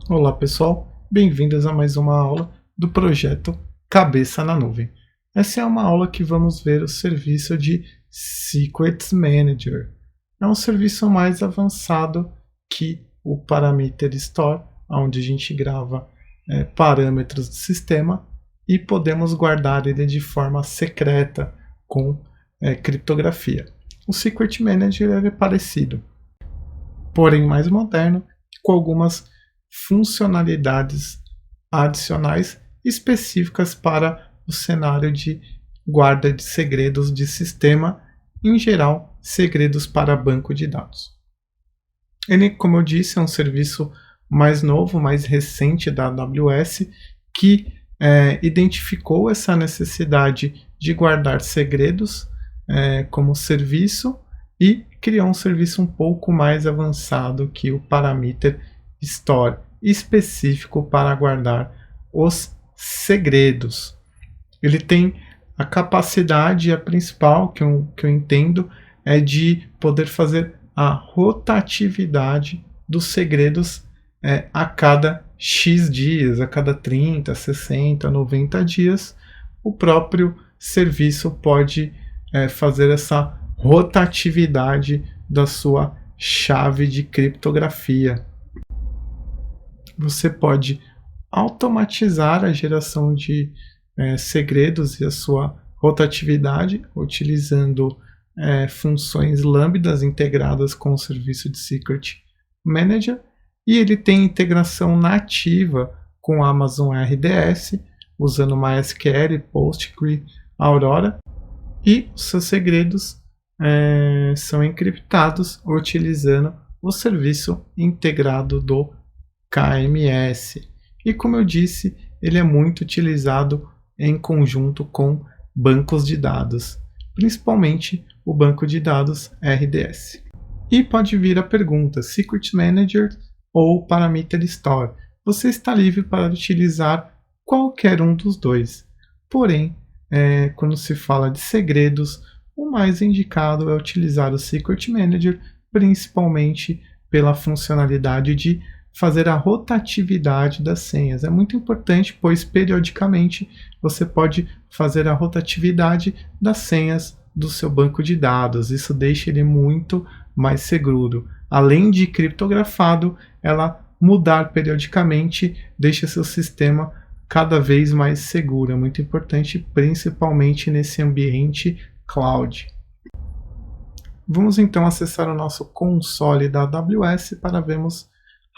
Olá pessoal, bem-vindos a mais uma aula do projeto Cabeça na Nuvem. Essa é uma aula que vamos ver o serviço de Secrets Manager. É um serviço mais avançado que o Parameter Store, onde a gente grava parâmetros do sistema e podemos guardar ele de forma secreta com criptografia. O Secret Manager é parecido, porém mais moderno, com algumas funcionalidades adicionais específicas para o cenário de guarda de segredos de sistema, em geral, segredos para banco de dados. Ele, como eu disse, é um serviço mais novo, mais recente da AWS, que identificou essa necessidade de guardar segredos como serviço e criou um serviço um pouco mais avançado que o Parameter Store, específico para guardar os segredos. Ele tem a capacidade, a principal que eu entendo, é de poder fazer a rotatividade dos segredos a cada X dias, a cada 30, 60, 90 dias, o próprio serviço pode fazer essa rotatividade da sua chave de criptografia. Você pode automatizar a geração de segredos e a sua rotatividade utilizando funções lambdas integradas com o serviço de Secret Manager, e ele tem integração nativa com a Amazon RDS, usando MySQL, PostgreSQL, Aurora, e os seus segredos são encriptados utilizando o serviço integrado do KMS. E como eu disse, ele é muito utilizado em conjunto com bancos de dados, principalmente o banco de dados RDS. E pode vir a pergunta: Secret Manager ou Parameter Store? Você está livre para utilizar qualquer um dos dois. Porém, quando se fala de segredos, o mais indicado é utilizar o Secret Manager, principalmente pela funcionalidade de fazer a rotatividade das senhas. É muito importante, pois periodicamente você pode fazer a rotatividade das senhas do seu banco de dados. Isso deixa ele muito mais seguro. Além de criptografado, ela mudar periodicamente deixa seu sistema cada vez mais seguro. É muito importante, principalmente nesse ambiente cloud. Vamos então acessar o nosso console da AWS para vermos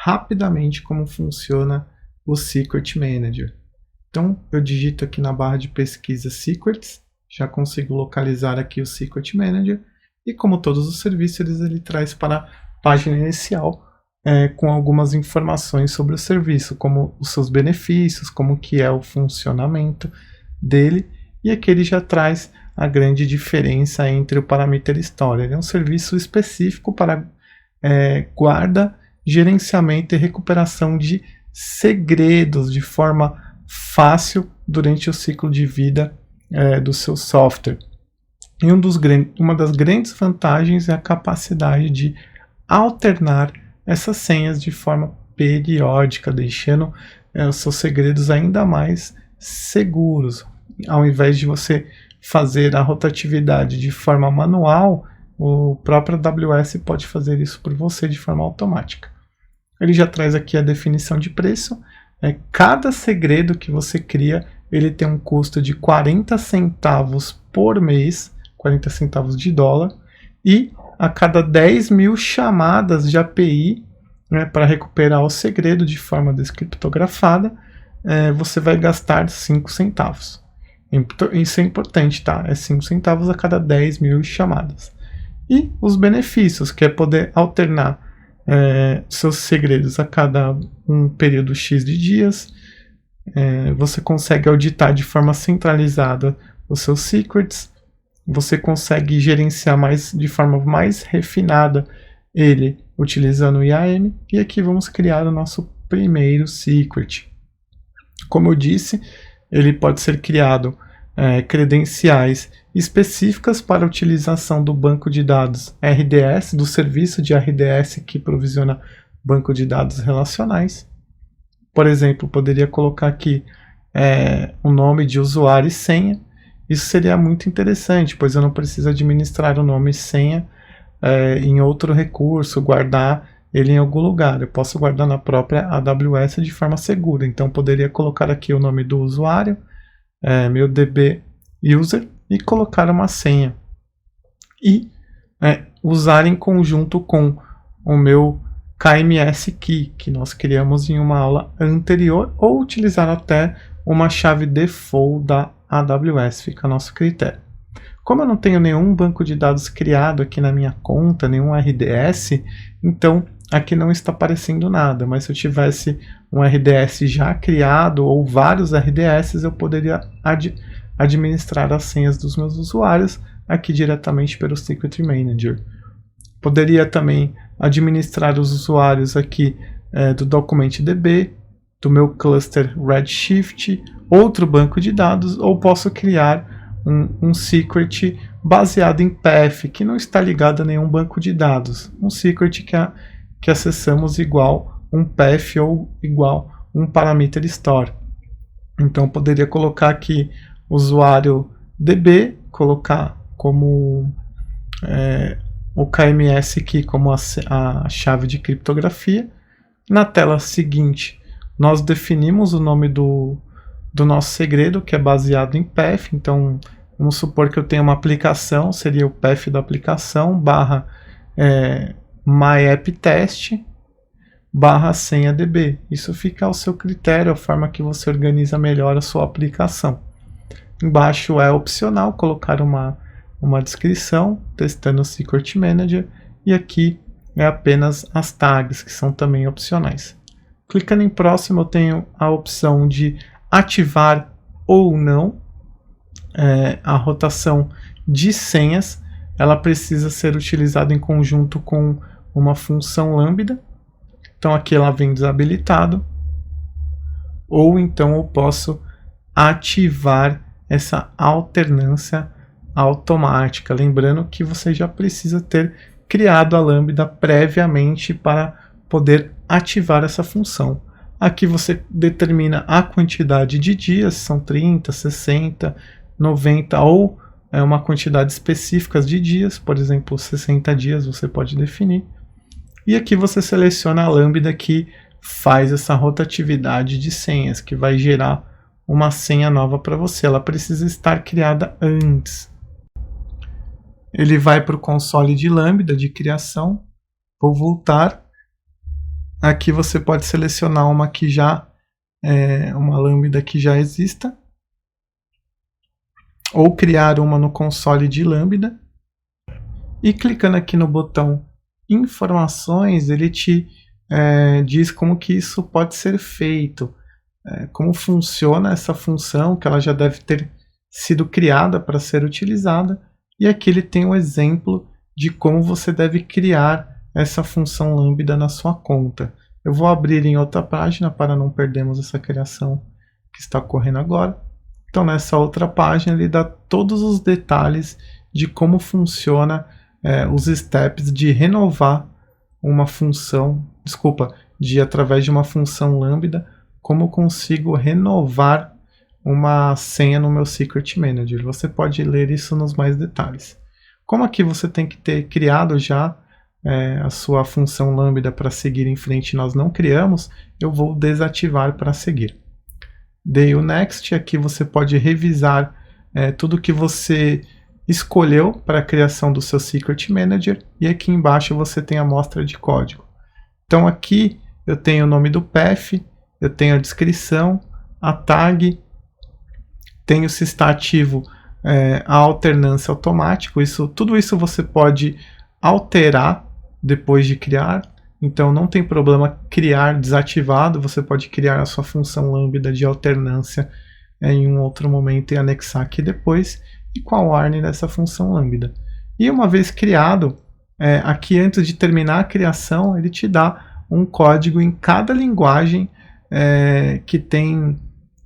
rapidamente como funciona o Secret Manager. Então eu digito aqui na barra de pesquisa Secrets, já consigo localizar aqui o Secret Manager, e como todos os serviços ele traz para a página inicial com algumas informações sobre o serviço, como os seus benefícios, como que é o funcionamento dele, e aqui ele já traz a grande diferença entre o Parameter Store. Ele é um serviço específico para guarda, gerenciamento e recuperação de segredos de forma fácil durante o ciclo de vida do seu software. E uma das grandes vantagens é a capacidade de alternar essas senhas de forma periódica, deixando os seus segredos ainda mais seguros. Ao invés de você fazer a rotatividade de forma manual, o próprio AWS pode fazer isso por você de forma automática. Ele já traz aqui a definição de preço. Cada segredo que você cria, ele tem um custo de 40 centavos por mês, 40 centavos de dólar, e a cada 10 mil chamadas de API para recuperar o segredo de forma descriptografada, você vai gastar 5 centavos. Isso é importante, tá? É 5 centavos a cada 10 mil chamadas. E os benefícios, que é poder alternar seus segredos a cada um período X de dias. Você consegue auditar de forma centralizada os seus secrets. Você consegue gerenciar de forma mais refinada ele utilizando o IAM. E aqui vamos criar o nosso primeiro secret. Como eu disse, ele pode ser criado credenciais específicas para a utilização do banco de dados RDS, do serviço de RDS que provisiona banco de dados relacionais. por exemplo, poderia colocar aqui o nome de usuário e senha. Isso seria muito interessante, pois eu não preciso administrar o nome e senha em outro recurso, guardar ele em algum lugar. Eu posso guardar na própria AWS de forma segura. Então, poderia colocar aqui o nome do usuário, meu DB user, e colocar uma senha. E usar em conjunto com o meu KMS Key, que nós criamos em uma aula anterior, ou utilizar até uma chave default da AWS, fica a nosso critério. Como eu não tenho nenhum banco de dados criado aqui na minha conta, nenhum RDS, então aqui não está aparecendo nada, mas se eu tivesse um RDS já criado ou vários RDS, eu poderia administrar as senhas dos meus usuários aqui diretamente pelo Secret Manager. Poderia também administrar os usuários aqui do DocumentDB, do meu cluster Redshift, outro banco de dados, ou posso criar um secret baseado em path, que não está ligado a nenhum banco de dados. Um secret que acessamos igual um path ou igual um parameter store. Então, poderia colocar aqui usuário DB, colocar como o KMS aqui como a chave de criptografia. Na tela seguinte, nós definimos o nome do nosso segredo, que é baseado em path. Então, vamos supor que eu tenha uma aplicação, seria o path da aplicação, /myapptest, /senha DB. Isso fica ao seu critério, a forma que você organiza melhor a sua aplicação. Embaixo é opcional colocar uma descrição, testando o Secret Manager, e aqui é apenas as tags, que são também opcionais. Clicando em próximo, eu tenho a opção de ativar ou não a rotação de senhas. Ela precisa ser utilizada em conjunto com uma função lambda. Então aqui ela vem desabilitado. Ou então eu posso ativar essa alternância automática. Lembrando que você já precisa ter criado a lambda previamente para poder ativar essa função. Aqui você determina a quantidade de dias, são 30, 60, 90 ou uma quantidade específica de dias, por exemplo, 60 dias você pode definir. E aqui você seleciona a lambda que faz essa rotatividade de senhas, que vai gerar uma senha nova para você. Ela precisa estar criada antes. Ele vai para o console de lambda de criação. Vou voltar. Aqui você pode selecionar uma que uma lambda que já exista, ou criar uma no console de lambda. E clicando aqui no botão informações, ele te diz como que isso pode ser feito, como funciona essa função, que ela já deve ter sido criada para ser utilizada. E aqui ele tem um exemplo de como você deve criar essa função lambda na sua conta. Eu vou abrir em outra página para não perdermos essa criação que está ocorrendo agora. Então, nessa outra página, ele dá todos os detalhes de como funciona os steps de renovar uma função, através de uma função lambda, como eu consigo renovar uma senha no meu Secret Manager. Você pode ler isso nos mais detalhes. Como aqui você tem que ter criado já a sua função lambda para seguir em frente, nós não criamos, eu vou desativar para seguir. Dei o Next. Aqui você pode revisar tudo que você escolheu para a criação do seu Secret Manager, e aqui embaixo você tem a amostra de código. Então aqui eu tenho o nome do path, eu tenho a descrição, a tag, tenho se está ativo a alternância automática. Tudo isso você pode alterar depois de criar, então não tem problema criar desativado, você pode criar a sua função lambda de alternância em um outro momento e anexar aqui depois, e com a warning dessa função lambda. E uma vez criado, aqui antes de terminar a criação, ele te dá um código em cada linguagem que tem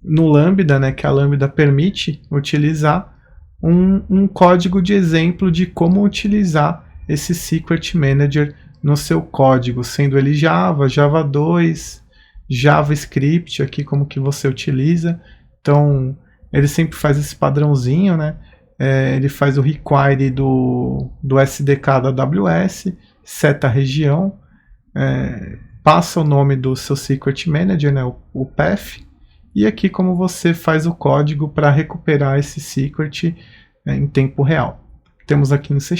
no lambda, que a lambda permite utilizar, um código de exemplo de como utilizar esse Secret Manager no seu código, sendo ele Java, Java 2, JavaScript aqui, como que você utiliza. Então, ele sempre faz esse padrãozinho, né? Ele faz o require do SDK da AWS, seta a região, passa o nome do seu Secret Manager, né? O path, e aqui como você faz o código para recuperar esse secret em tempo real. Temos aqui em C#,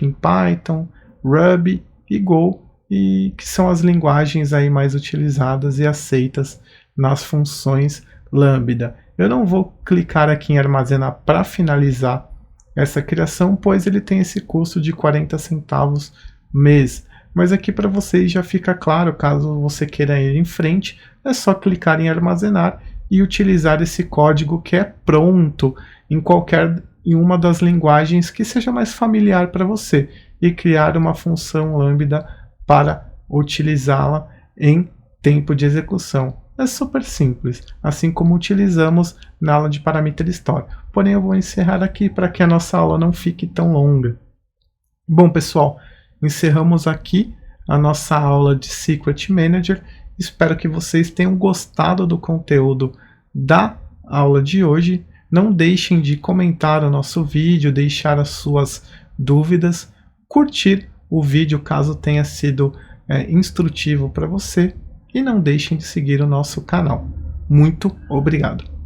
em Python, Ruby e Go, e que são as linguagens aí mais utilizadas e aceitas nas funções Lambda. Eu não vou clicar aqui em armazenar para finalizar essa criação, pois ele tem esse custo de 40 centavos mês. Mas aqui para vocês já fica claro, caso você queira ir em frente, é só clicar em armazenar e utilizar esse código que é pronto em uma das linguagens que seja mais familiar para você e criar uma função Lambda para utilizá-la em tempo de execução. É super simples, assim como utilizamos na aula de Parameter Store. Porém, eu vou encerrar aqui para que a nossa aula não fique tão longa. Bom, pessoal, encerramos aqui a nossa aula de Secret Manager. Espero que vocês tenham gostado do conteúdo da aula de hoje. Não deixem de comentar o nosso vídeo, deixar as suas dúvidas, curtir o vídeo caso tenha sido instrutivo para você e não deixem de seguir o nosso canal. Muito obrigado!